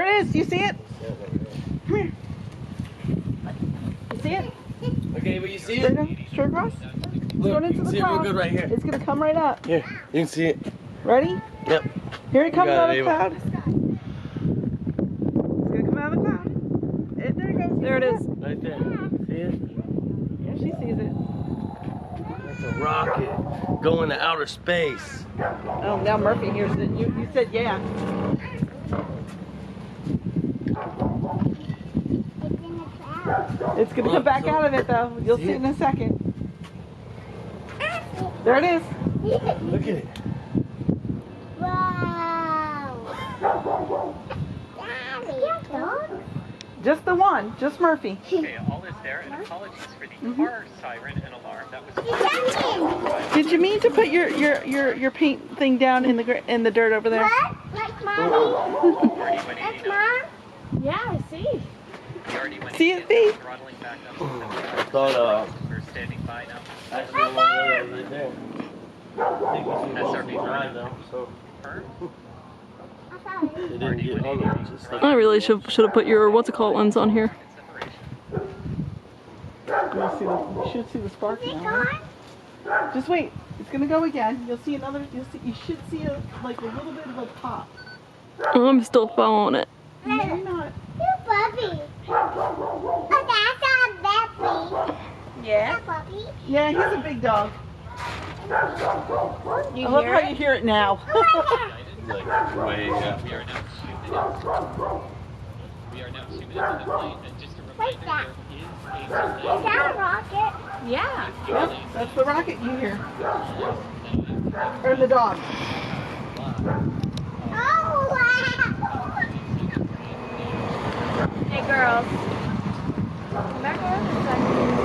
There it is. Do you see it? Come here. You see it? Okay, but you see There it? you go. Straight across. Look, Going you into can the see it cloud. real good right here. It's gonna come right up. Here, you can see it. Ready? Yep. Here it comes got out of it, the Ava. cloud. It's gonna come out of the cloud. There it goes. There it is. Right there. See it? Yeah, she sees it. That's a rocket going to outer space. Oh, now Murphy hears it. You said yeah. It's gonna come back out of it though. You'll see it in a second. There it is. Look at it. Wow. Daddy. Just the one. Just Murphy. Okay, all is there, and apologies for the car siren and alarm. That was Did you mean to put your paint thing down in the dirt over there? What? Like mommy? already went Like 89. mom? Yeah, I see. We already went See 89, it, Fee? throttling back up. I thought, We're standing by now. actually, the one that was right there. I think we That's our should big go one. though, so Her? I found it. it didn't get on there. Just like, I really should have put your what's-it-called lens on here. You should see the spark Is it now. Right? gone? Just wait. It's gonna go again. You'll see another. You should see like a little bit of a pop. I'm still following it. No, you're not. You puppy. Oh, that's a puppy. Yeah. That's a puppy. Yeah, he's a big dog. You I love hear how it? you hear it now. like way up. We are now zooming into the plane, and just a What's reminder, that? there Is is a delay. that a rocket? Yeah. Yep, that's the rocket you hear. Or the dog. Oh, wow. Hey, girls. Come back over a second.